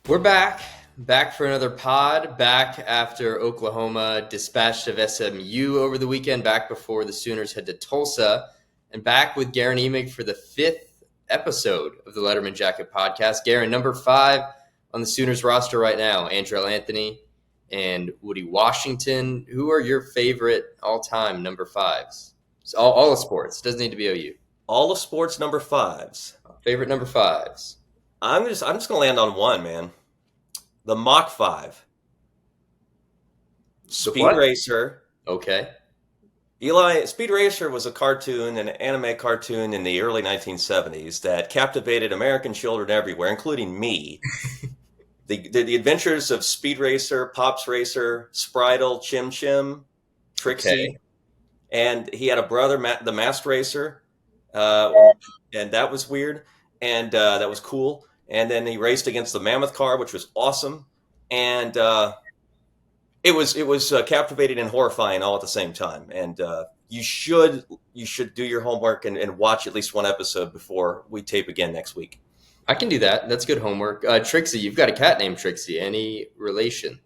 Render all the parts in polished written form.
We're back for another pod, back after Oklahoma dispatched of SMU over the weekend, back before the Sooners head to Tulsa, and back with Guer-in Emig for the fifth episode of the Letterman Jacket podcast. Guer-in, number 5 on the Sooners roster right now, Andrell Anthony and Woody Washington. Who are your favorite all-time number 5s? So all of sports. Doesn't need to be OU. All of sports number 5s. Favorite number 5s? I'm just gonna land on one, man. The Mach 5. Speed what? Racer. Okay. Speed Racer was a cartoon, an anime cartoon in the early 1970s that captivated American children everywhere, including me. The adventures of Speed Racer, Pops Racer, Spritle, Chim Chim, Trixie, Okay. and he had a brother, the Masked Racer, and that was weird, and that was cool. And then he raced against the Mammoth car, which was awesome, and it was captivating and horrifying all at the same time. And you should do your homework and watch at least one episode before we tape again next week. I can do that. That's good homework. Trixie, you've got a cat named Trixie. Any relation?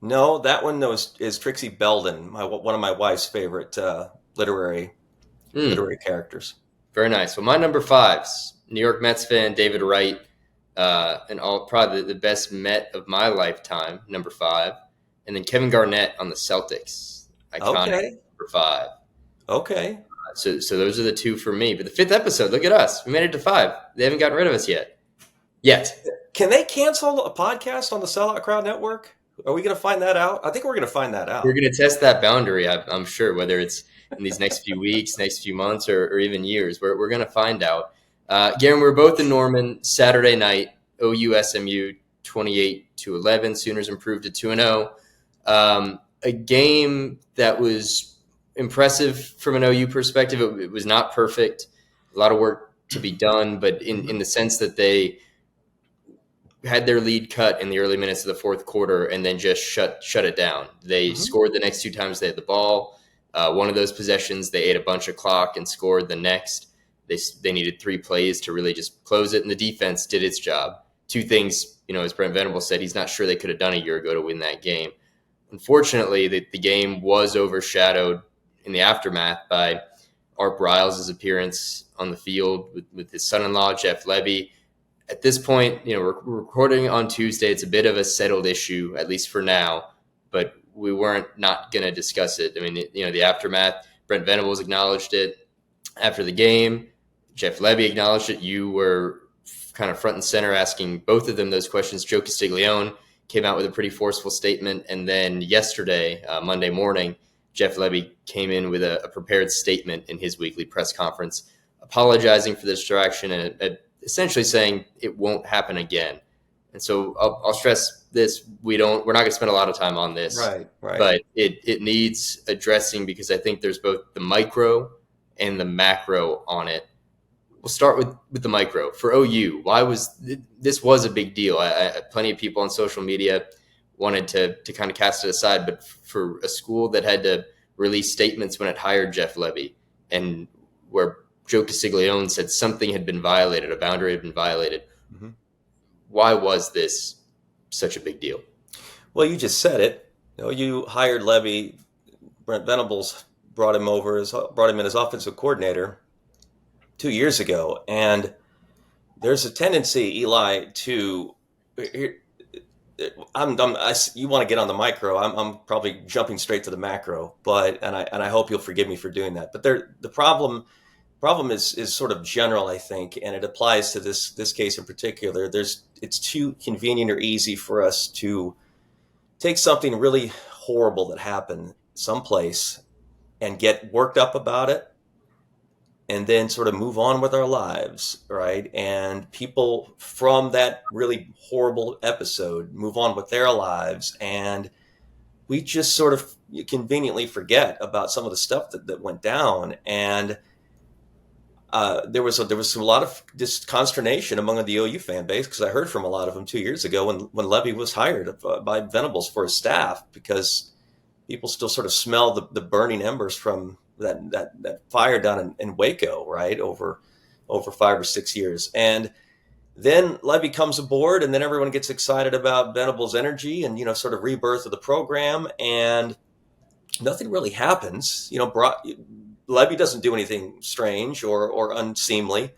No, that one is Trixie Belden, one of my wife's favorite literary characters. Very nice. Well, my number 5s, New York Mets fan David Wright, and probably the best Met of my lifetime, number 5, and then Kevin Garnett on the Celtics, iconic number 5. Okay. So those are the 2 for me. But the 5th episode, look at us. We made it to 5. They haven't gotten rid of us yet. Can they cancel a podcast on the Sellout Crowd Network? Are we going to find that out? I think we're going to find that out. We're going to test that boundary, I'm sure, whether it's in these next few weeks, next few months, or even years. We're going to find out. Guerin, we were both in Norman Saturday night, OU SMU 28-11. Sooners improved to 2-0. A game that was impressive from an OU perspective. It was not perfect. A lot of work to be done, but in the sense that they had their lead cut in the early minutes of the fourth quarter and then just shut it down. They scored the next 2 times they had the ball. One of those possessions, they ate a bunch of clock and scored the next. They needed 3 plays to really just close it, and the defense did its job. 2 things, as Brent Venables said, he's not sure they could have done a year ago to win that game. Unfortunately, the game was overshadowed in the aftermath by Art Briles' appearance on the field with his son-in-law, Jeff Lebby. At this point, we're recording on Tuesday. It's a bit of a settled issue, at least for now, but we weren't not going to discuss it. I mean, the aftermath, Brent Venables acknowledged it after the game. Jeff Lebby acknowledged it. You were kind of front and center asking both of them those questions. Joe Castiglione came out with a pretty forceful statement. And then yesterday, Monday morning, Jeff Lebby came in with a prepared statement in his weekly press conference, apologizing for the distraction and essentially saying it won't happen again. And so I'll stress this: we're not going to spend a lot of time on this, right? But it needs addressing because I think there's both the micro and the macro on it. We'll start with the micro for OU. Why was this was a big deal? Plenty of people on social media wanted to kind of cast it aside, but for a school that had to release statements when it hired Jeff Lebby and where Joe Castiglione said something had been violated, a boundary had been violated. Mm-hmm. Why was this such a big deal? Well, you just said it. You hired Lebby. Brent Venables brought him in as offensive coordinator 2 years ago, and there's a tendency, Eli, to you want to get on the micro. I'm probably jumping straight to the macro, but I hope you'll forgive me for doing that. But the problem is sort of general, I think, and it applies to this case in particular. It's too convenient or easy for us to take something really horrible that happened someplace and get worked up about it and then sort of move on with our lives, right? And people from that really horrible episode move on with their lives, and we just sort of conveniently forget about some of the stuff that went down. And there was a lot of consternation among the OU fan base, because I heard from a lot of them 2 years ago when Lebby was hired by Venables for his staff, because people still sort of smell the burning embers from that fire down in Waco, right, over 5 or 6 years. And Then Lebby comes aboard, and then everyone gets excited about Venable's energy and, sort of rebirth of the program, and nothing really happens. Lebby doesn't do anything strange or unseemly.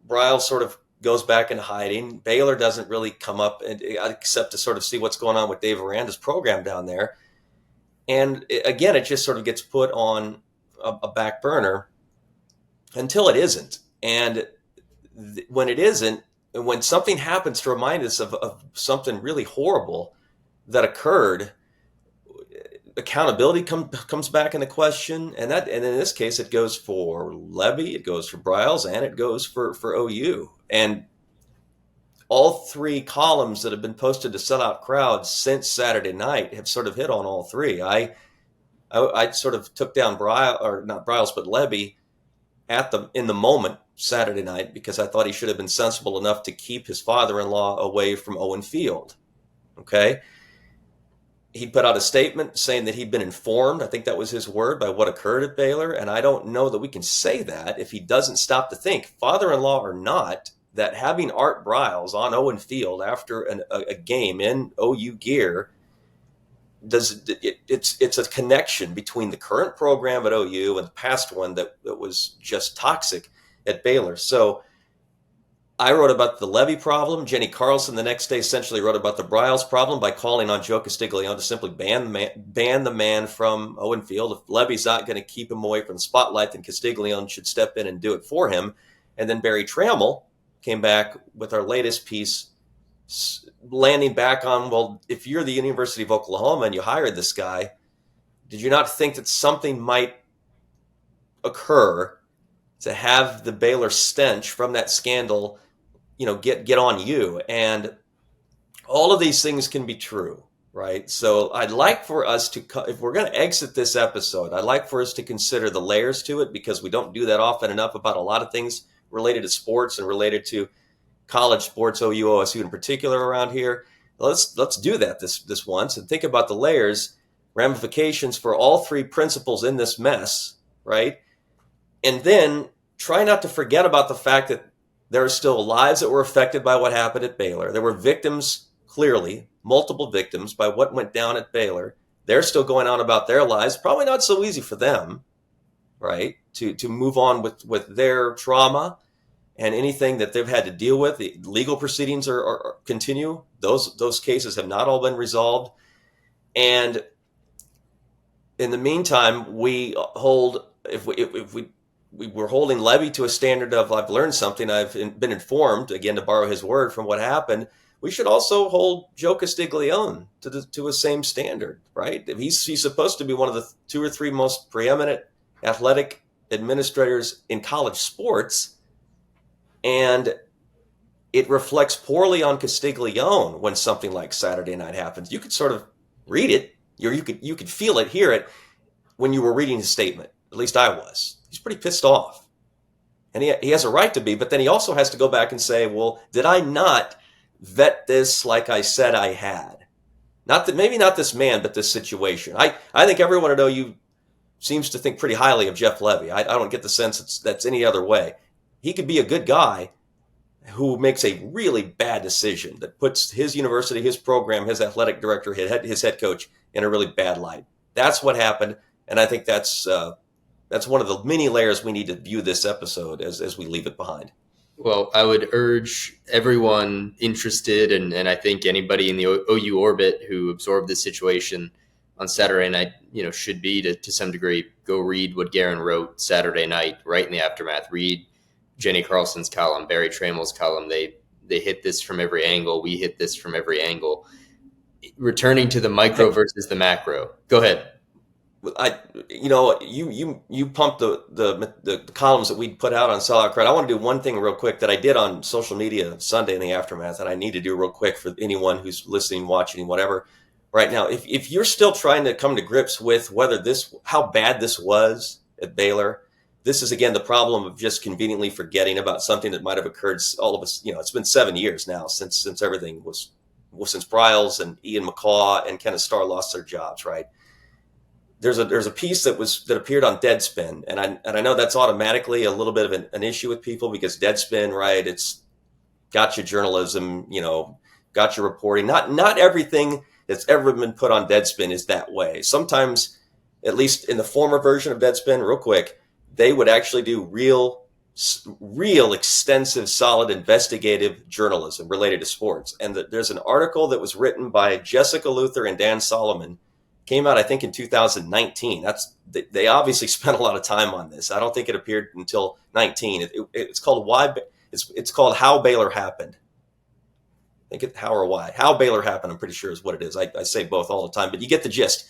Briles sort of goes back into hiding. Baylor doesn't really come up except to sort of see what's going on with Dave Aranda's program down there. And again, it just sort of gets put on a back burner until it isn't. And when it isn't, when something happens to remind us of something really horrible that occurred, accountability comes back into question, and in this case, it goes for Lebby, it goes for Briles, and it goes for OU. And all three columns that have been posted to Sellout crowds since Saturday night have sort of hit on all three. I sort of took down not Briles, but Lebby in the moment Saturday night because I thought he should have been sensible enough to keep his father-in-law away from Owen Field. Okay. He put out a statement saying that he'd been informed, I think that was his word, by what occurred at Baylor. And I don't know that we can say that if he doesn't stop to think, father-in-law or not, that having Art Briles on Owen Field after a game in OU gear, it's a connection between the current program at OU and the past one that was just toxic at Baylor. So I wrote about the Lebby problem. Jenny Carlson the next day essentially wrote about the Briles problem by calling on Joe Castiglione to simply ban the man from Owen Field. If Lebby's not going to keep him away from the spotlight, then Castiglione should step in and do it for him. And then Barry Trammell came back with our latest piece, landing back on, well, if you're the University of Oklahoma and you hired this guy, did you not think that something might occur to have the Baylor stench from that scandal get on you? And all of these things can be true, right? So I'd like for us to, if we're going to exit this episode, I'd like for us to consider the layers to it, because we don't do that often enough about a lot of things related to sports and related to college sports, OU, OSU in particular around here. Let's do that this once and think about the layers, ramifications for all three principals in this mess, right? And then try not to forget about the fact that there are still lives that were affected by what happened at Baylor. There were victims, clearly, multiple victims by what went down at Baylor. They're still going on about their lives. Probably not so easy for them, right, to move on with their trauma and anything that they've had to deal with. The legal proceedings are continue. Those cases have not all been resolved. And in the meantime, we hold, if we were holding Lebby to a standard of, I've learned something, I've been informed, again, to borrow his word, from what happened, we should also hold Joe Castiglione to a same standard, right? He's supposed to be one of the two or three most preeminent athletic administrators in college sports, and it reflects poorly on Castiglione when something like Saturday night happens. You could sort of read it, you could feel it, hear it when you were reading his statement. At least I was. He's pretty pissed off. And he has a right to be, but then he also has to go back and say, well, did I not vet this like I said I had? Maybe not this man, but this situation. I think everyone at OU seems to think pretty highly of Jeff Lebby. I don't get the sense that's any other way. He could be a good guy who makes a really bad decision that puts his university, his program, his athletic director, his head coach in a really bad light. That's what happened, and I think that's one of the many layers we need to view this episode as we leave it behind. Well, I would urge everyone interested, and I think anybody in the OU orbit who absorbed this situation on Saturday night, should be to some degree, go read what Guerin wrote Saturday night, right in the aftermath. Read Jenny Carlson's column, Barry Trammell's column. They hit this from every angle. We hit this from every angle. Returning to the micro versus the macro. Go ahead. You pumped the columns that we put out on Sellout Crowd. I want to do one thing real quick that I did on social media Sunday in the aftermath, and I need to do real quick for anyone who's listening, watching, whatever. Right now, if you're still trying to come to grips with how bad this was at Baylor, this is again the problem of just conveniently forgetting about something that might have occurred. All of us, it's been 7 years now since everything since Briles and Ian McCaw and Kenneth Starr lost their jobs, right? There's a piece that appeared on Deadspin, and I know that's automatically a little bit of an issue with people, because Deadspin, right? It's gotcha journalism, gotcha reporting. Not everything that's ever been put on Deadspin is that way. Sometimes, at least in the former version of Deadspin, real quick, they would actually do real extensive, solid investigative journalism related to sports. And there's an article that was written by Jessica Luther and Dan Solomon, came out, I think, in 2019. They obviously spent a lot of time on this. I don't think it appeared until 19. It's called It's called How Baylor Happened. I think How or Why. How Baylor Happened, I'm pretty sure is what it is. I say both all the time, but you get the gist.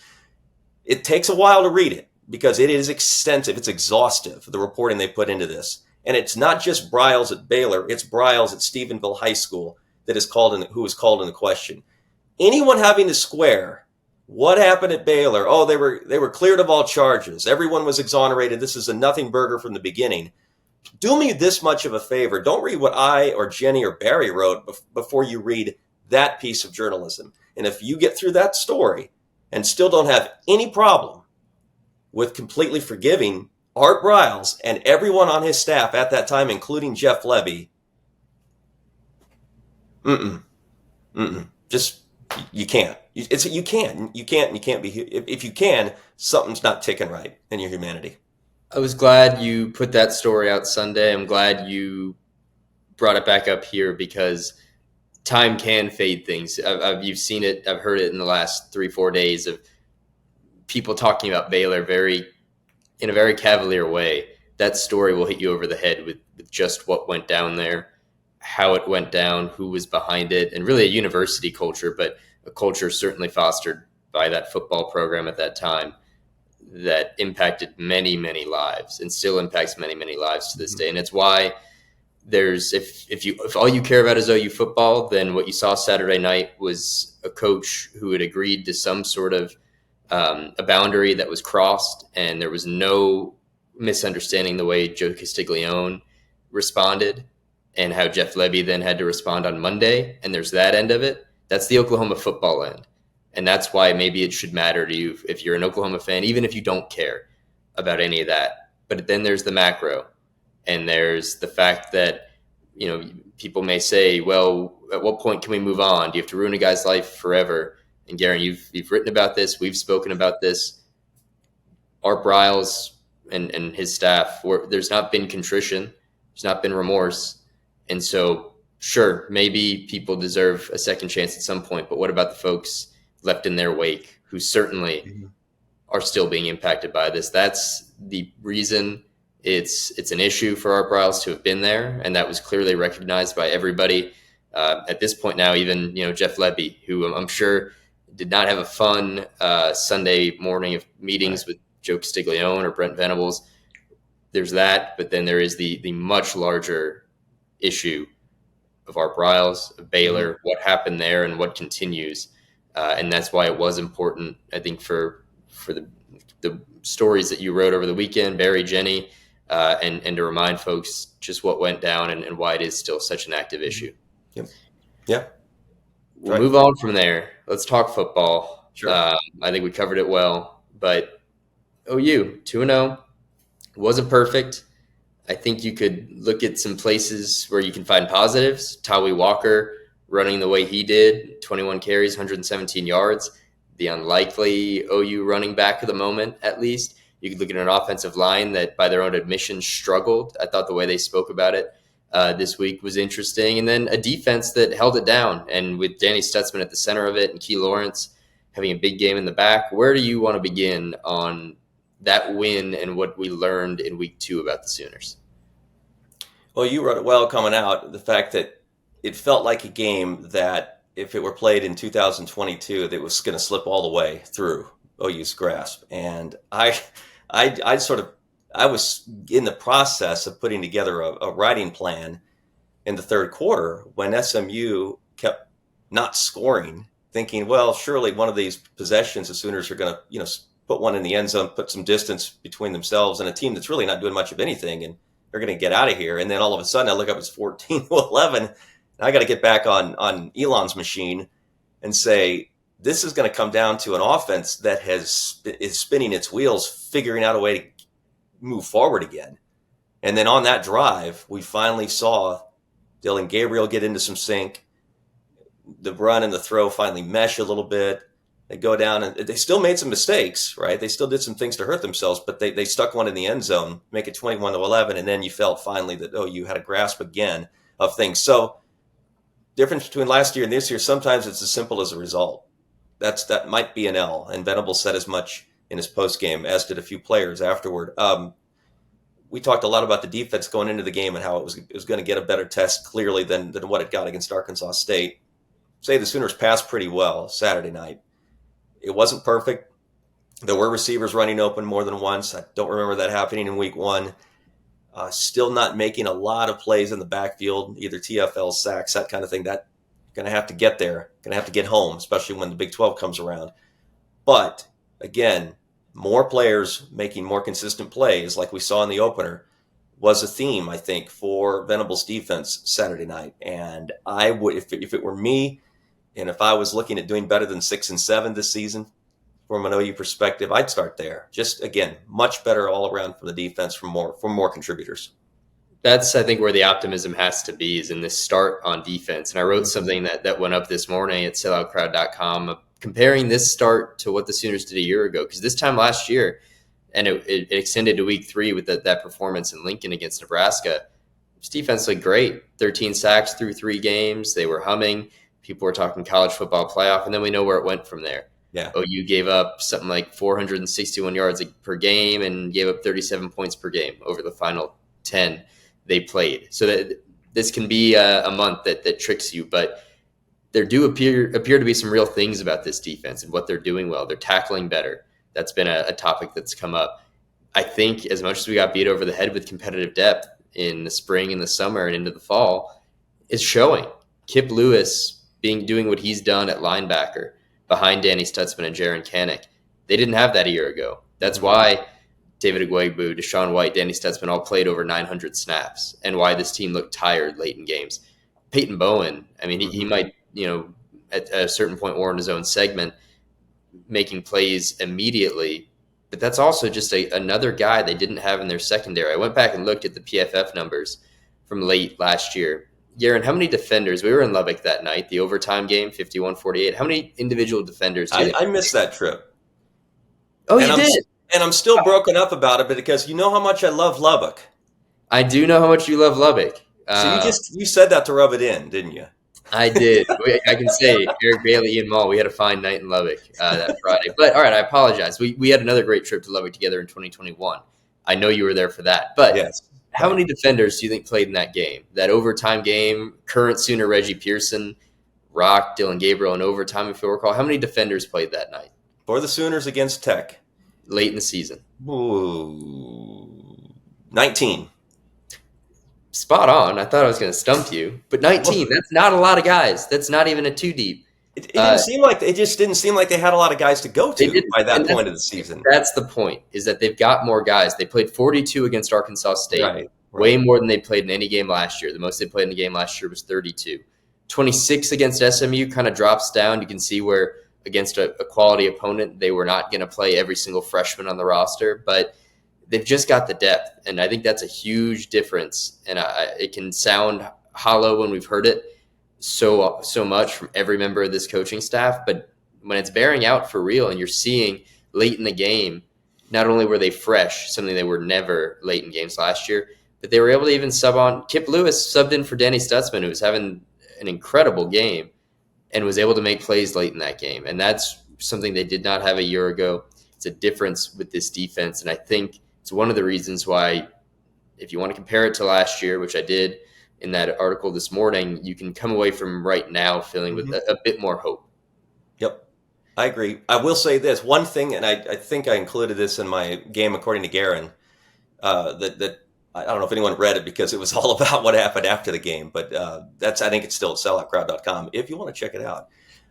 It takes a while to read it because it is extensive. It's exhaustive, the reporting they put into this. And it's not just Briles at Baylor. It's Briles at Stephenville High School who is called into question. Anyone having to square what happened at Baylor, they were cleared of all charges. Everyone was exonerated. This is a nothing burger from the beginning. Do me this much of a favor. Don't read what I or Jenny or Barry wrote before you read that piece of journalism. And if you get through that story and still don't have any problem with completely forgiving Art Briles and everyone on his staff at that time, including Jeff Lebby, just, you can't. You can't be. If you can, something's not ticking right in your humanity. I was glad you put that story out Sunday. I'm glad you brought it back up here because time can fade things. You've seen it. I've heard it in the last 3-4 days of people talking about Baylor in a very cavalier way. That story will hit you over the head with just what went down there, how it went down, who was behind it, and really a university culture, but a culture certainly fostered by that football program at that time that impacted many, many lives and still impacts many, many lives to this day. And it's why if all you care about is OU football, then what you saw Saturday night was a coach who had agreed to some sort of a boundary that was crossed, and there was no misunderstanding the way Joe Castiglione responded and how Jeff Lebby then had to respond on Monday. And there's that end of it. That's the Oklahoma football end. And that's why maybe it should matter to you if you're an Oklahoma fan, even if you don't care about any of that. But then there's the macro, and there's the fact that, people may say, well, at what point can we move on? Do you have to ruin a guy's life forever? And Guerin, you've written about this. We've spoken about this. Art Briles and his staff, there's not been contrition. There's not been remorse. And so, sure, maybe people deserve a second chance at some point. But what about the folks left in their wake who certainly are still being impacted by this? That's the reason it's an issue for Art Briles to have been there. And that was clearly recognized by everybody at this point now, even, Jeff Lebby, who I'm sure did not have a fun Sunday morning of meetings with Joe Castiglione or Brent Venables. There's that, but then there is the much larger issue of Art Briles, of Baylor, what happened there and what continues. And that's why it was important, I think, for the stories that you wrote over the weekend, Barry, Jenny, and to remind folks just what went down and why it is still such an active issue. Yep. Yeah. We'll move on from there. Let's talk football. Sure. I think we covered it well, but OU 2-0 wasn't perfect. I think you could look at some places where you can find positives. Tawee Walker running the way he did, 21 carries, 117 yards, the unlikely OU running back of the moment, at least. You could look at an offensive line that, by their own admission, struggled. I thought the way they spoke about it this week was interesting. And then a defense that held it down. And with Danny Stutzman at the center of it and Key Lawrence having a big game in the back, where do you want to begin on that win and what we learned in week 2 about the Sooners? Well, you wrote it well coming out, the fact that it felt like a game that if it were played in 2022, that was going to slip all the way through OU's grasp. And I was in the process of putting together a writing plan in the third quarter when SMU kept not scoring, thinking, well, surely one of these possessions, the Sooners are going to, put one in the end zone, put some distance between themselves and a team that's really not doing much of anything, and they're going to get out of here. And then all of a sudden I look up, it's 14-11. I got to get back on Elon's machine and say, this is going to come down to an offense that is spinning its wheels, figuring out a way to move forward again. And then on that drive, we finally saw Dylan Gabriel get into some sync. The run and the throw finally mesh a little bit. They go down, and they still made some mistakes, right? They still did some things to hurt themselves, but they stuck one in the end zone, make it 21-11, and then you felt finally that, you had a grasp again of things. So difference between last year and this year, sometimes it's as simple as a result. That might be an L, and Venables said as much in his post game, as did a few players afterward. We talked a lot about the defense going into the game and how it was going to get a better test clearly than what it got against Arkansas State. Say the Sooners passed pretty well Saturday night. It wasn't perfect. There were receivers running open more than once. I don't remember that happening in week one. Still not making a lot of plays in the backfield, either TFL, sacks, that kind of thing. That going to have to get there, going to have to get home, especially when the Big 12 comes around. But again, more players making more consistent plays, like we saw in the opener, was a theme, I think, for Venables' defense Saturday night. And I would, if it were me, and if I was looking at doing better than 6 and 7 this season, from an OU perspective, I'd start there. Just again, much better all around from the defense, from more contributors. That's, I think, where the optimism has to be, is in this start on defense. And I wrote something that went up this morning at selloutcrowd.com, comparing this start to what the Sooners did a year ago. Because this time last year, and it extended to week 3 with that performance in Lincoln against Nebraska, this defense looked great. 13 sacks through 3 games. They were humming. People were talking college football playoff, and then we know where it went from there. Yeah. OU gave up something like 461 yards per game and gave up 37 points per game over the final 10 they played. So that this can be a month that tricks you, but there do appear to be some real things about this defense and what they're doing well. They're tackling better. That's been a topic that's come up. I think as much as we got beat over the head with competitive depth in the spring and the summer and into the fall, it's showing. Kip Lewis doing what he's done at linebacker behind Danny Stutzman and Jaron Kanik. They didn't have that a year ago. That's why David Agwegbu, Deshaun White, Danny Stutzman all played over 900 snaps, and why this team looked tired late in games. Peyton Bowen, I mean, he might, at a certain point warrant his own segment, making plays immediately, but that's also just another guy they didn't have in their secondary. I went back and looked at the PFF numbers from late last year. Guerin, how many defenders? We were in Lubbock that night, the overtime game, 51-48. How many individual defenders? I missed that trip. Oh, you did? And I'm still broken up about it, because you know how much I love Lubbock. I do know how much you love Lubbock. So you said that to rub it in, didn't you? I did. I can say, Eric Bailey, Ian Mall, we had a fine night in Lubbock that Friday. But all right, I apologize. We had another great trip to Lubbock together in 2021. I know you were there for that. But yes. How many defenders do you think played in that game? That overtime game, current Sooner Reggie Pearson, Rock, Dylan Gabriel in overtime, if you recall. How many defenders played that night? For the Sooners against Tech. Late in the season. Ooh, 19. Spot on. I thought I was going to stump you. But 19, that's not a lot of guys. That's not even a 2 deep. It just didn't seem like they had a lot of guys to go to by that point of the season. That's the point, is that they've got more guys. They played 42 against Arkansas State, right. Way more than they played in any game last year. The most they played in the game last year was 32. 26 against SMU kind of drops down. You can see where against a quality opponent, they were not going to play every single freshman on the roster, but they've just got the depth, and I think that's a huge difference. And it can sound hollow when we've heard it so much from every member of this coaching staff, but when it's bearing out for real and you're seeing late in the game, not only were they fresh, something they were never late in games last year, but they were able to even sub on. Kip Lewis subbed in for Danny Stutzman, who was having an incredible game and was able to make plays late in that game. And that's something they did not have a year ago. It's a difference with this defense. And I think it's one of the reasons why, if you want to compare it to last year, which I did in that article this morning, you can come away from right now feeling with a bit more hope. Yep, I agree. I will say this one thing, and I think I included this in my game according to Guerin, that I don't know if anyone read it because it was all about what happened after the game, but I think it's still at selloutcrowd.com if you want to check it out.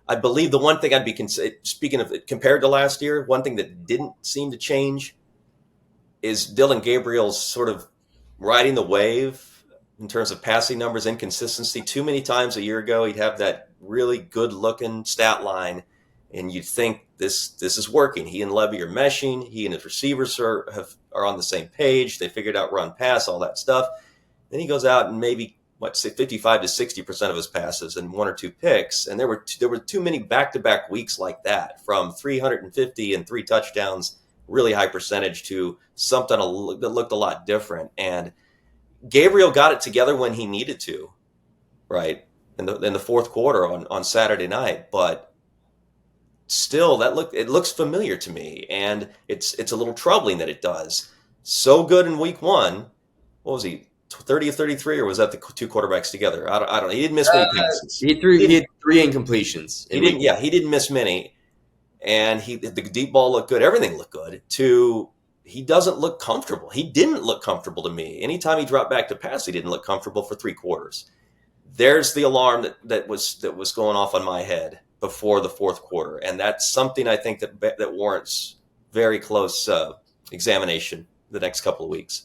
I believe the one thing I'd be speaking of compared to last year, one thing that didn't seem to change is Dylan Gabriel's sort of riding the wave in terms of passing numbers, inconsistency. Too many times a year ago, he'd have that really good-looking stat line, and you'd think this is working. He and Lebby are meshing. He and his receivers are on the same page. They figured out run, pass, all that stuff. Then he goes out and maybe say 55 to 60% of his passes and 1 or 2 picks. And there were too many back-to-back weeks like that, from 350 and 3 touchdowns, really high percentage, to something that looked a lot different. And Gabriel got it together when he needed to, right, in the fourth quarter on Saturday night. But still, it looks familiar to me, and it's a little troubling that it does. So good in week one. What was he, 30 or 33, or was that the two quarterbacks together? I don't know. He didn't miss many passes. He had 3 incompletions. He didn't miss many, and the deep ball looked good. Everything looked good. He doesn't look comfortable. He didn't look comfortable to me. Anytime he dropped back to pass, he didn't look comfortable for 3 quarters. There's the alarm that was going off on my head before the fourth quarter, and that's something I think that warrants very close examination the next couple of weeks.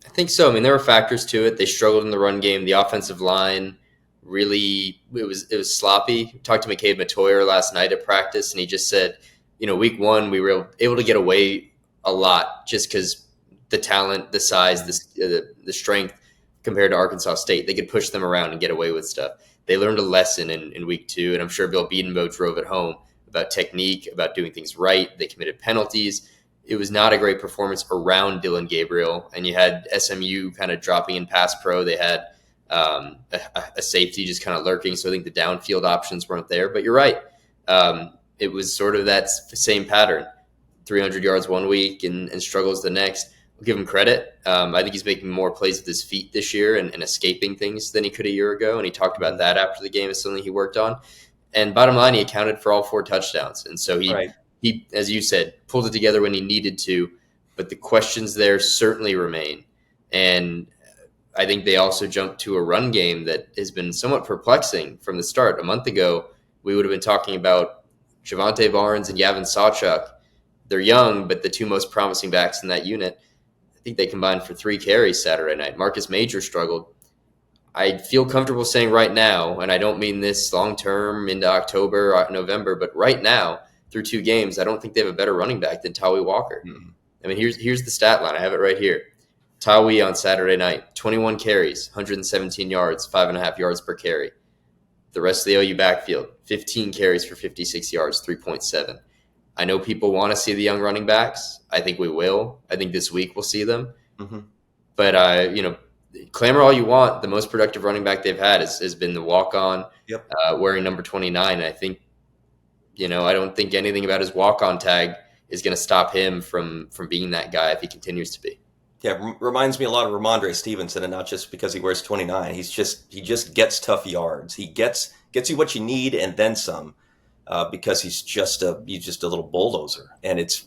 I think so. I mean, there were factors to it. They struggled in the run game. The offensive line really, it was sloppy. We talked to McCabe Matoyer last night at practice, and he just said, week one we were able to get away a lot just because the talent, the size, the strength compared to Arkansas State. They could push them around and get away with stuff. They learned a lesson in week 2, and I'm sure Bill Bedenbaugh drove it home about technique, about doing things right. They committed penalties. It was not a great performance around Dillon Gabriel, and you had SMU kind of dropping in pass pro. They had a safety just kind of lurking, so I think the downfield options weren't there. But you're right. It was sort of that same pattern, 300 yards one week and struggles the next. I'll give him credit. I think he's making more plays with his feet this year and escaping things than he could a year ago, and he talked about that after the game as something he worked on. And bottom line, he accounted for all 4 touchdowns, and so he, as you said, pulled it together when he needed to, but the questions there certainly remain. And I think they also jumped to a run game that has been somewhat perplexing from the start. A month ago, we would have been talking about Javonte Barnes and Gavin Sawchuk. They're young, but the 2 most promising backs in that unit. I think they combined for 3 carries Saturday night. Marcus Major struggled. I feel comfortable saying right now, and I don't mean this long-term into October or November, but right now, through 2 games, I don't think they have a better running back than Tawee Walker. Mm-hmm. I mean, here's the stat line. I have it right here. Tawee on Saturday night, 21 carries, 117 yards, 5.5 yards per carry. The rest of the OU backfield, 15 carries for 56 yards, 3.7. I know people want to see the young running backs. I think we will. I think this week we'll see them. Mm-hmm. But, clamor all you want. The most productive running back they've had has been the walk-on, wearing number 29. And I think, I don't think anything about his walk-on tag is going to stop him from being that guy if he continues to be. Yeah, reminds me a lot of Ramondre Stevenson, and not just because he wears 29. He just gets tough yards. He gets you what you need and then some, because he's just a little bulldozer. And it's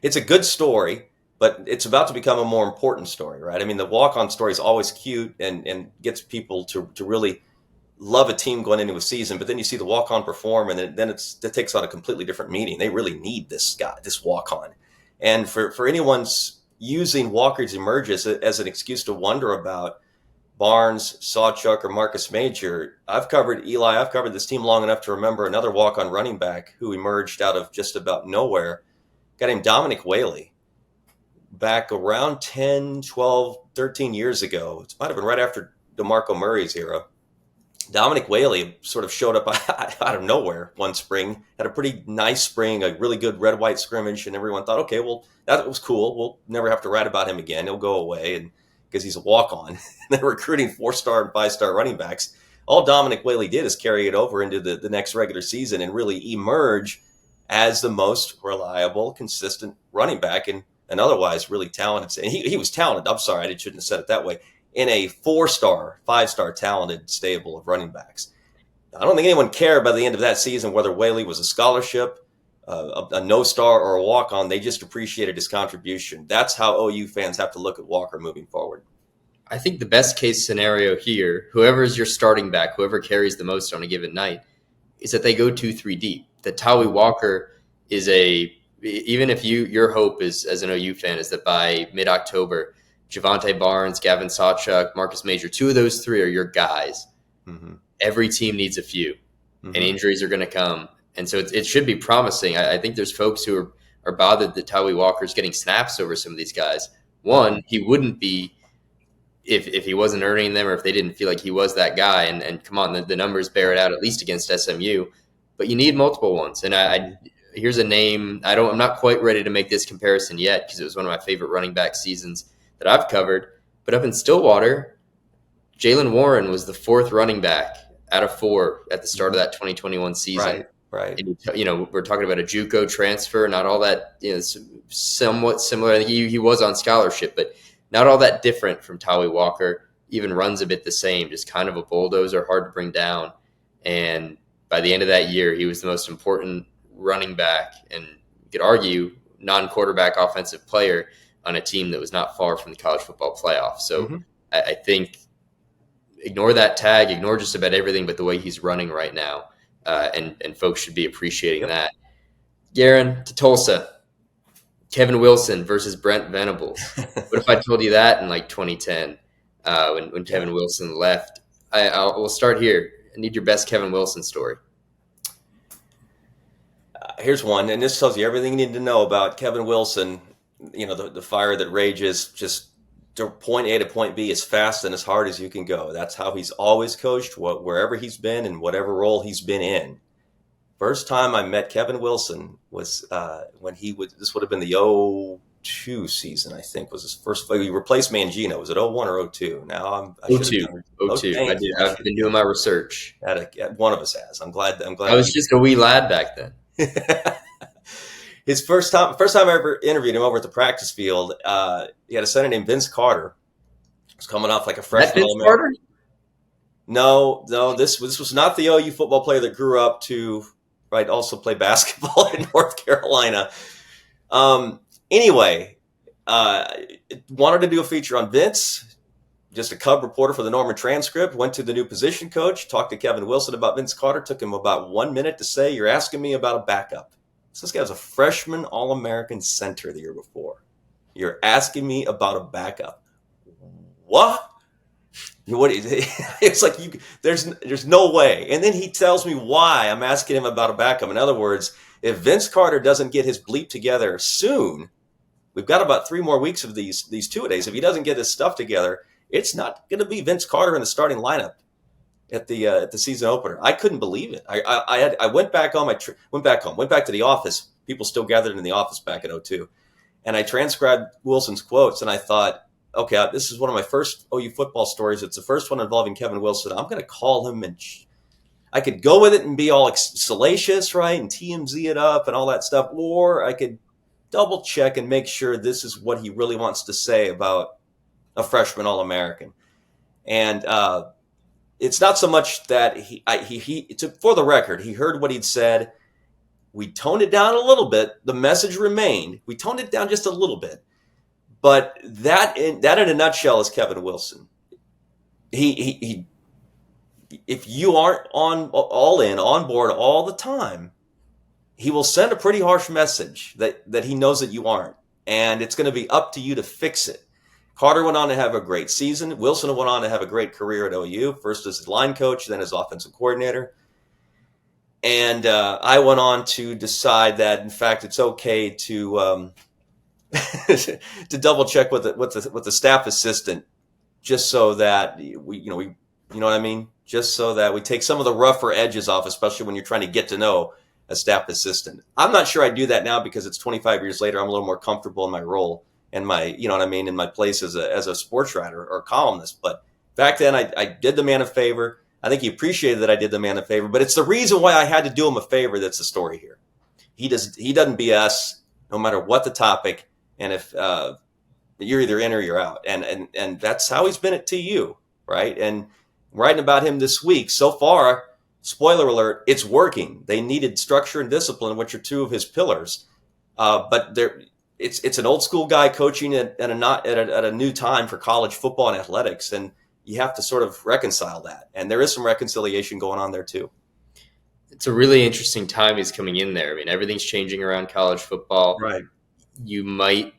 a good story, but it's about to become a more important story, right? I mean, the walk-on story is always cute and gets people to really love a team going into a season, but then you see the walk-on perform, and then it takes on a completely different meaning. They really need this guy, this walk-on. And for anyone's using Walker's emergence as an excuse to wonder about Barnes, Sawchuk, or Marcus Major, I've covered this team long enough to remember another walk-on running back who emerged out of just about nowhere, a guy named Dominic Whaley, back around 10, 12, 13 years ago. It might have been right after DeMarco Murray's era. Dominic Whaley sort of showed up out of nowhere one spring, had a pretty nice spring, a really good red-white scrimmage, and everyone thought, okay, well, that was cool. We'll never have to write about him again. He'll go away, and because he's a walk-on. They're recruiting 4-star and 5-star running backs. All Dominic Whaley did is carry it over into the next regular season and really emerge as the most reliable, consistent running back and otherwise really talented. And he was talented. I'm sorry, I shouldn't have said it that way. In a 4-star, 5-star talented stable of running backs. I don't think anyone cared by the end of that season whether Whaley was a scholarship, a no-star, or a walk-on. They just appreciated his contribution. That's how OU fans have to look at Walker moving forward. I think the best case scenario here, whoever is your starting back, whoever carries the most on a given night, is that they go 2-3 deep. That Tawee Walker is even if your hope is, as an OU fan, is that by mid-October, Javonte Barnes, Gavin Sawchuk, Marcus Major, 2 of those 3 are your guys. Mm-hmm. Every team needs a few, and injuries are going to come. And so it should be promising. I think there's folks who are bothered that Tawee Walker's getting snaps over some of these guys. One, he wouldn't be if he wasn't earning them, or if they didn't feel like he was that guy. And come on, the numbers bear it out, at least against SMU. But you need multiple ones. And here's a name. I'm not quite ready to make this comparison yet because it was one of my favorite running back seasons that I've covered. But up in Stillwater, Jaylen Warren was the 4th running back out of 4 at the start of that 2021 season. Right. And, we're talking about a JUCO transfer, not all that, somewhat similar. I think he was on scholarship, but not all that different from Tawee Walker. Even runs a bit the same, just kind of a bulldozer, hard to bring down. And by the end of that year, he was the most important running back, and you could argue non-quarterback offensive player on a team that was not far from the college football playoff. So I think ignore that tag, ignore just about everything but the way he's running right now, and folks should be appreciating that. Guerin to Tulsa. Kevin Wilson versus Brent Venables. What if I told you that in like 2010 when Kevin Wilson left? We'll start here. I need your best Kevin Wilson story. Here's one, and this tells you everything you need to know about Kevin Wilson. The fire that rages just to point A to point B as fast and as hard as you can go. That's how he's always coached, wherever he's been and whatever role he's been in. First time I met Kevin Wilson was when this would have been the 2002 season, I think, was his first. He replaced Mangino. Was it 2001 or 2002? Now I 2002. I've been doing my research. One of us has. I'm glad. I was just a wee lad back then. His first time I ever interviewed him over at the practice field, he had a center named Vince Carter. He was coming off like a freshman. Vince Carter? No, this was not the OU football player that grew up to also play basketball in North Carolina. Anyway, wanted to do a feature on Vince, just a cub reporter for the Norman Transcript, went to the new position coach, talked to Kevin Wilson about Vince Carter, took him about 1 minute to say, "You're asking me about a backup." So this guy was a freshman All-American center the year before. "You're asking me about a backup." What? It's like there's no way. And then he tells me why I'm asking him about a backup. In other words, if Vince Carter doesn't get his bleep together soon, we've got about 3 more weeks of these 2-a-days. If he doesn't get his stuff together, it's not going to be Vince Carter in the starting lineup at the season opener. I couldn't believe it. I went back home. Went back to the office. People still gathered in the office back in 2002, and I transcribed Wilson's quotes. And I thought, okay, this is one of my first OU football stories. It's the first one involving Kevin Wilson. I'm going to call him, and I could go with it and be all salacious, right, and TMZ it up and all that stuff, or I could double check and make sure this is what he really wants to say about a freshman All-American. And it's not so much that for the record, he heard what he'd said. We toned it down a little bit. The message remained. We toned it down just a little bit. But that in a nutshell is Kevin Wilson. He if you aren't on board all the time, he will send a pretty harsh message that he knows that you aren't, and it's going to be up to you to fix it. Carter went on to have a great season. Wilson went on to have a great career at OU, first as line coach, then as offensive coordinator. And I went on to decide that, in fact, it's okay to to double check with the staff assistant, just so that we you know what I mean, just so that we take some of the rougher edges off, especially when you're trying to get to know a staff assistant. I'm not sure I do that now because it's 25 years later. I'm a little more comfortable in my role and my, in my place as a sports writer or columnist. But back then I did the man a favor. I think he appreciated that I did the man a favor, but it's the reason why I had to do him a favor that's the story here. He doesn't BS no matter what the topic. And if you're either in or you're out, and that's how he's been at TU, right? And writing about him this week, so far, spoiler alert, it's working. They needed structure and discipline, which are 2 of his pillars. But it's an old school guy coaching at a new time for college football and athletics, and you have to sort of reconcile that. And there is some reconciliation going on there too. It's a really interesting time he's coming in there. I mean, everything's changing around college football. Right. You might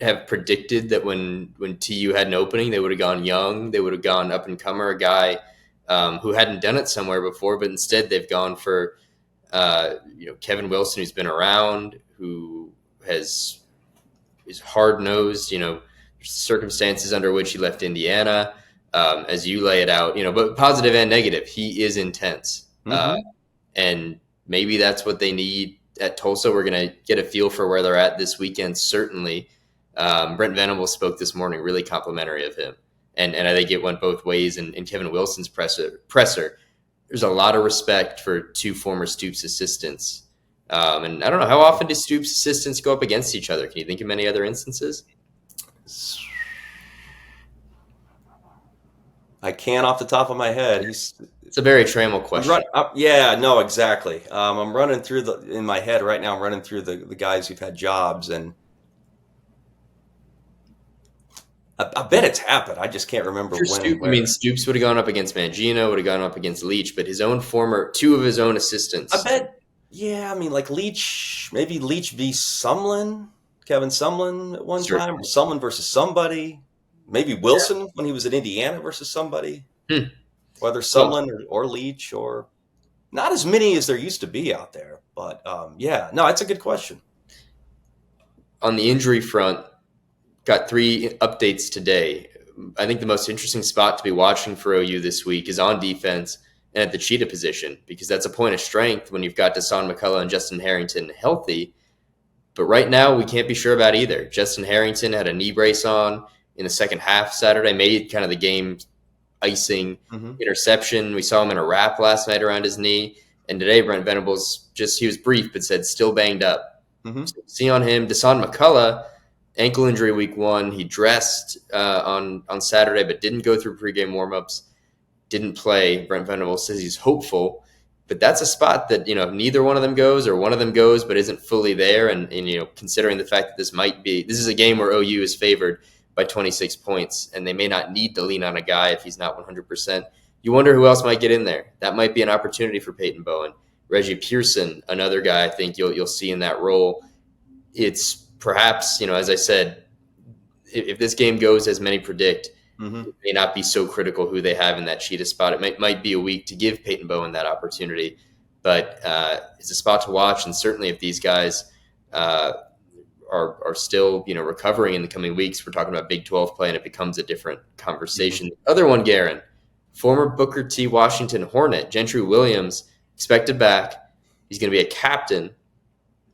have predicted that when TU had an opening, they would have gone young. They would have gone up and comer, a guy who hadn't done it somewhere before, but instead they've gone for Kevin Wilson, who's been around, who is hard nosed, circumstances under which he left Indiana, as you lay it out, but positive and negative. He is intense. And maybe that's what they need at Tulsa. We're going to get a feel for where they're at this weekend, certainly. Brent Venables spoke this morning, really complimentary of him. And I think it went both ways. And in Kevin Wilson's presser, there's a lot of respect for two former Stoops assistants. And I don't know, how often do Stoops assistants go up against each other? Can you think of many other instances? I can't off the top of my head. It's a very Trammell question. No, exactly. I'm running through in my head right now. I'm running through the guys who've had jobs, and I bet it's happened. I just can't remember when. Stoops would have gone up against Mangino, would have gone up against Leach, but two of his own assistants. I bet. Yeah, like Leach, maybe Leach v. Sumlin, Kevin Sumlin at one time, or Sumlin versus somebody. Maybe Wilson when he was at Indiana versus somebody. Whether Sumlin or Leach, or not as many as there used to be out there. But it's a good question. On the injury front, got 3 updates today. I think the most interesting spot to be watching for OU this week is on defense and at the cheetah position, because that's a point of strength when you've got Dasan McCullough and Justin Harrington healthy. But right now, we can't be sure about either. Justin Harrington had a knee brace on in the second half Saturday, made kind of the game icing interception. We saw him in a wrap last night around his knee. And today, Brent Venables, he was brief, but said still banged up. So see on him. Dasan McCullough, ankle injury week 1. He dressed on Saturday, but didn't go through pregame warmups, didn't play. Brent Venables says he's hopeful. But that's a spot that, neither one of them goes, or one of them goes but isn't fully there. And considering the fact that this is a game where OU is favored by 26 points, and they may not need to lean on a guy if he's not 100%. You wonder who else might get in there. That might be an opportunity for Peyton Bowen. Reggie Pearson, another guy I think you'll see in that role. It's perhaps, as I said, if this game goes as many predict, it may not be so critical who they have in that cheetah spot. It might be a week to give Peyton Bowen that opportunity, but it's a spot to watch. And certainly if these guys are still, recovering in the coming weeks, we're talking about Big 12 play, and it becomes a different conversation. The other one, Guerin, former Booker T. Washington Hornet, Gentry Williams, expected back. He's going to be a captain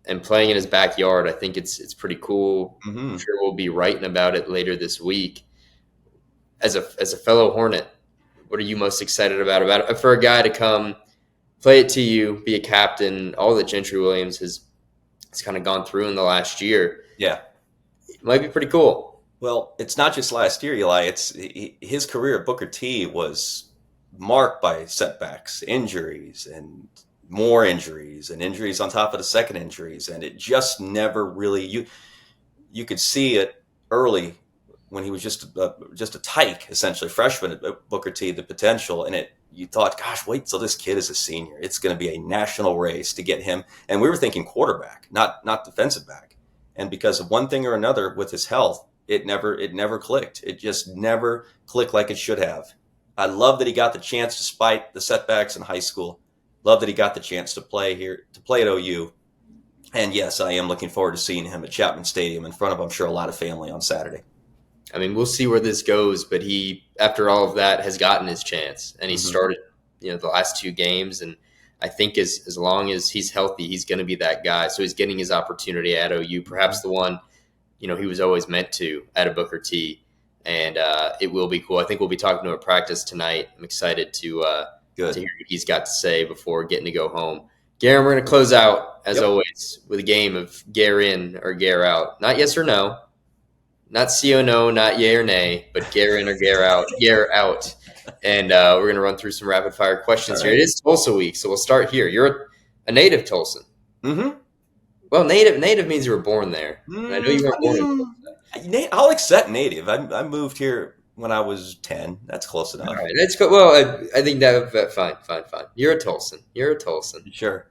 and playing in his backyard. I think it's pretty cool. I'm sure we'll be writing about it later this week. As a fellow Hornet, what are you most excited about for a guy to come play at TU, be a captain, all that Gentry Williams has kind of gone through in the last year? Yeah. It might be pretty cool. Well, it's not just last year, Eli. His career at Booker T was marked by setbacks, injuries, and more injuries, and injuries on top of the second injuries. And it just never really, you could see it early when he was just a tyke, essentially, freshman at Booker T, the potential. And you thought, gosh, wait till this kid is a senior. It's going to be a national race to get him. And we were thinking quarterback, not defensive back. And because of one thing or another with his health, it never clicked. It just never clicked like it should have. I love that he got the chance despite the setbacks in high school. Love that he got the chance to play at OU. And yes, I am looking forward to seeing him at Chapman Stadium in front of, I'm sure, a lot of family on Saturday. I mean, we'll see where this goes, but he, after all of that, has gotten his chance, and he started, the last 2 games. And I think as long as he's healthy, he's going to be that guy. So he's getting his opportunity at OU, perhaps the one, he was always meant to at a Booker T. And it will be cool. I think we'll be talking to him at practice tonight. I'm excited to hear what he's got to say before getting to go home. Guerin, we're going to close out, as always, with a game of Guer-in or Guer-out. Not yes or no. Not C or no, not yay or nay, but Guer-in or Guer-out, Guer-out. And we're going to run through some rapid-fire questions here. It is Tulsa week, so we'll start here. You're a native Tulsan. Well, native means you were born there. I know you weren't born in Tulsa. I'll accept native. I moved here when I was 10. That's close enough. All right, that's good. Well, I think fine. You're a Tulsan. Sure.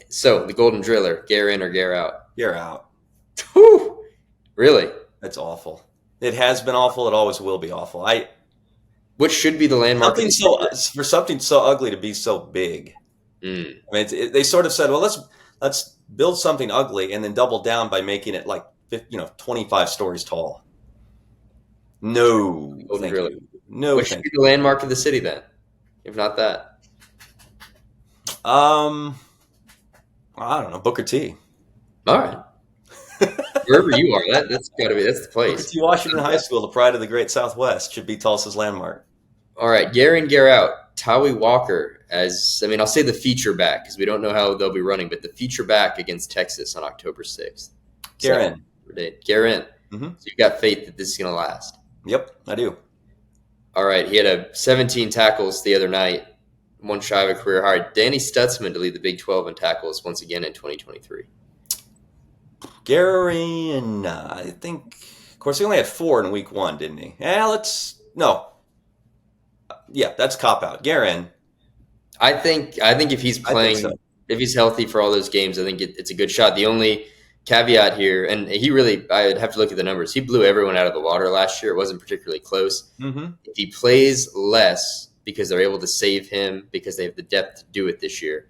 So, the Golden Driller, Guer-in or Guer-out? Guer-out. Whew. Really? That's awful. It has been awful. It always will be awful. What should be the landmark? For something so ugly to be so big. I mean, they sort of said, well, let's build something ugly and then double down by making it like 25 stories tall. No, Golden thank Driller. you. No, What should thank be the landmark of the city then? If not that. you. I don't know, Booker T. All right. Wherever you are, that's got to be, that's the Booker place. T. Washington High School, the pride of the Great Southwest, should be Tulsa's landmark. All right. Guer-in, Guer-out. Tawee Walker I'll say the feature back because we don't know how they'll be running, but the feature back against Texas on October 6th. Guerin. Guerin. Mm-hmm. So you've got faith that this is going to last. Yep, I do. All right. He had 17 tackles the other night, one shy of a career high. Danny Stutzman to lead the Big 12 in tackles once again in 2023. Guerin, I think, of course, he only had 4 in week 1, didn't he? That's cop out. Guerin. I think if he's playing, so. if he's healthy for all those games, I think it's a good shot. The only caveat here, and I'd have to look at the numbers. He blew everyone out of the water last year. It wasn't particularly close. Mm-hmm. If he plays less because they're able to save him because they have the depth to do it this year,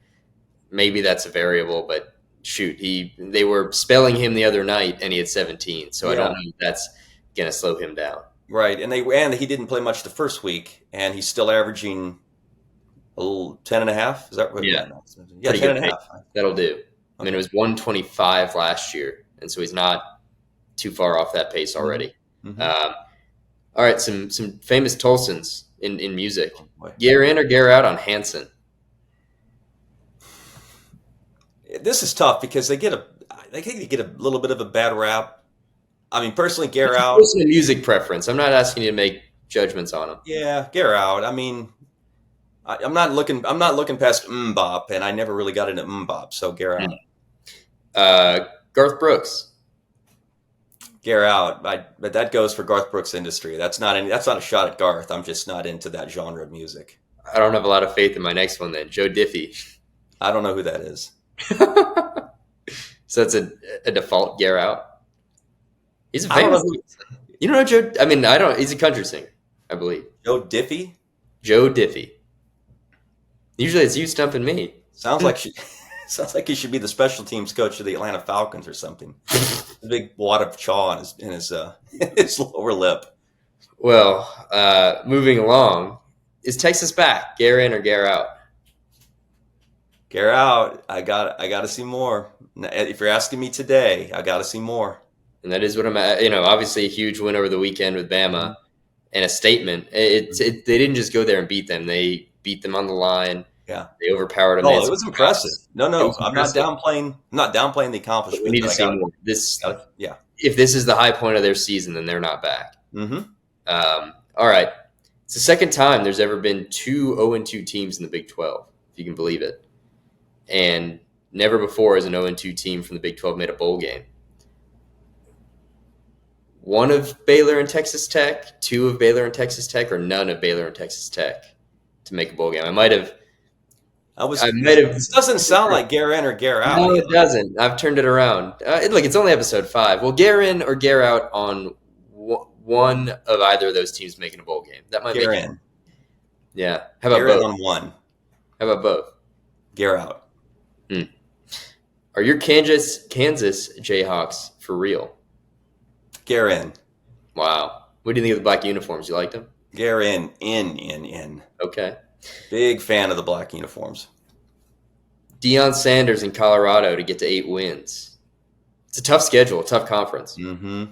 maybe that's a variable. But shoot, they were spelling him the other night, and he had 17. So I don't know if that's going to slow him down. Right, and he didn't play much the first week, and he's still averaging a little 10.5. Is that right? Yeah, 10.5. That'll do. I mean, it was 125 last year, and so he's not too far off that pace already. Mm-hmm. All right, some famous Tulsans in music. Oh, Guer-in or Guer-out on Hanson? This is tough because I think they get a little bit of a bad rap. I mean, personally, Guer-out. Personal music preference. I'm not asking you to make judgments on them. Yeah, Guer-out. I mean, I'm not looking past bop, and I never really got into bop, so Guer-out. Garth Brooks. Guer-out. But that goes for Garth Brooks Industry. That's not a shot at Garth. I'm just not into that genre of music. I don't have a lot of faith in my next one then. Joe Diffie. I don't know who that is. So it's a default Guer-out. He's a I don't famous. know You don't know Joe? I mean, I don't. He's a country singer, I believe. Joe Diffie? Joe Diffie. Usually it's you stumping me. Sounds like he should be the special teams coach of the Atlanta Falcons or something. A big wad of chaw in his his lower lip. Well, moving along, is Texas back? Guer-in or Guer-out? Guer-out. I got to see more. If you're asking me today, I got to see more. And that is what I'm at. Obviously a huge win over the weekend with Bama and a statement. They didn't just go there and beat them. They beat them on the line. Yeah. They overpowered them. Oh, it was impressive. No, I'm impressive. not downplaying the accomplishment. We need to see more. Yeah. If this is the high point of their season, then they're not back. Mm-hmm. All right. It's the second time there's ever been 2 0-2 teams in the Big 12, if you can believe it. And never before has an 0-2 team from the Big 12 made a bowl game. 1 of Baylor and Texas Tech, 2 of Baylor and Texas Tech, or none of Baylor and Texas Tech to make a bowl game. I might have. This doesn't sound like Guer-in or Guer-out. No, it doesn't. I've turned it around. Look, it's only episode 5. Well, Guer-in or Guer-out on one of either of those teams making a bowl game. That might make Guer-in. Yeah. How about Guer-in both? on 1. How about both? Guer-out. Are your Kansas Jayhawks for real? Guer-in. Wow. What do you think of the black uniforms? You liked them? Guer-in. In. Okay. Big fan of the black uniforms. Deion Sanders in Colorado to get to 8 wins. It's a tough schedule, a tough conference. Mm-hmm.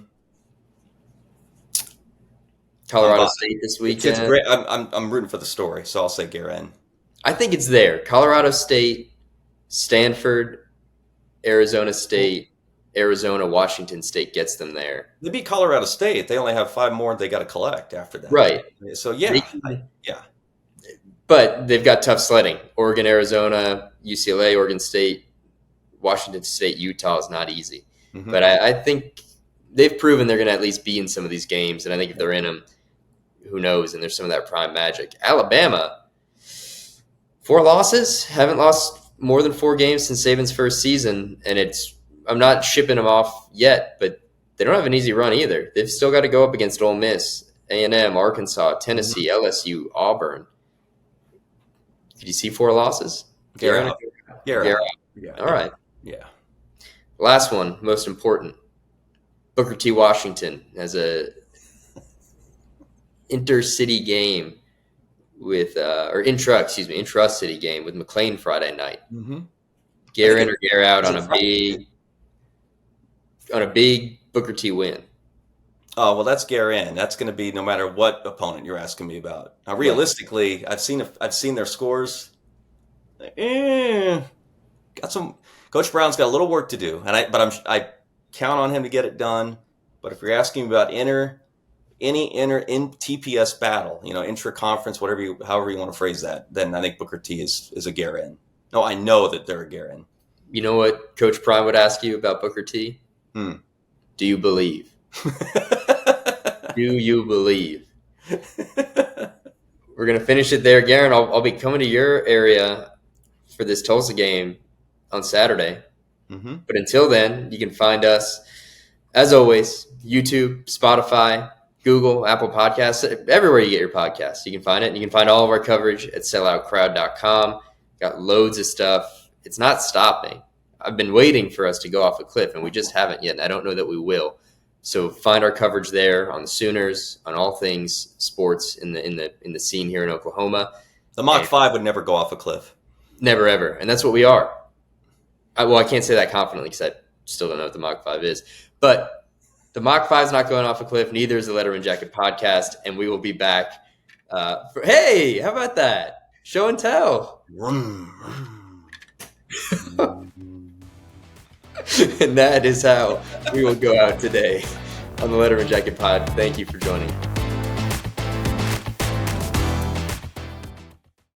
Colorado State this weekend. It's great. I'm rooting for the story, so I'll say Guer-in. I think it's there. Colorado State, Stanford, Arizona State, Arizona, Washington State gets them there. They beat Colorado State. They only have 5 more they got to collect after that. Right. So, yeah. But they've got tough sledding. Oregon, Arizona, UCLA, Oregon State, Washington State, Utah is not easy. Mm-hmm. But I think they've proven they're going to at least be in some of these games. And I think if they're in them, who knows? And there's some of that prime magic. Alabama, 4 losses. Haven't lost more than 4 games since Saban's first season. And I'm not shipping them off yet, but they don't have an easy run either. They've still got to go up against Ole Miss, A&M, Arkansas, Tennessee, LSU, Auburn. Did you see 4 losses? Guer-out. Yeah. All right. Yeah. Last one, most important. Booker T. Washington has a intercity game with intra-city game with McLean Friday night. Mm-hmm. Guer-in or Guer-out on a big Booker T win. Oh, well, that's Guerin. That's going to be no matter what opponent you're asking me about. Now, realistically, I've seen their scores. Got some. Coach Brown's got a little work to do, I count on him to get it done. But if you're asking about in TPS battle, intra-conference, however you want to phrase that, then I think Booker T is a Guerin. No, I know that they're a Guerin. You know what Coach Prime would ask you about Booker T? Do you believe? Do you believe? We're going to finish it there. Guerin, I'll be coming to your area for this Tulsa game on Saturday. Mm-hmm. But until then, you can find us, as always, YouTube, Spotify, Google, Apple Podcasts, everywhere you get your podcasts. You can find it. And you can find all of our coverage at selloutcrowd.com. Got loads of stuff. It's not stopping. I've been waiting for us to go off a cliff, and we just haven't yet. And I don't know that we will. So find our coverage there on the Sooners, on all things sports in the scene here in Oklahoma. The Mach 5 would never go off a cliff. Never, ever. And that's what we are. I can't say that confidently because I still don't know what the Mach 5 is. But the Mach 5 is not going off a cliff. Neither is the Letterman Jacket podcast. And we will be back. Hey, how about that? Show and tell. And that is how we will go out today on the Letterman Jacket pod. Thank you for joining.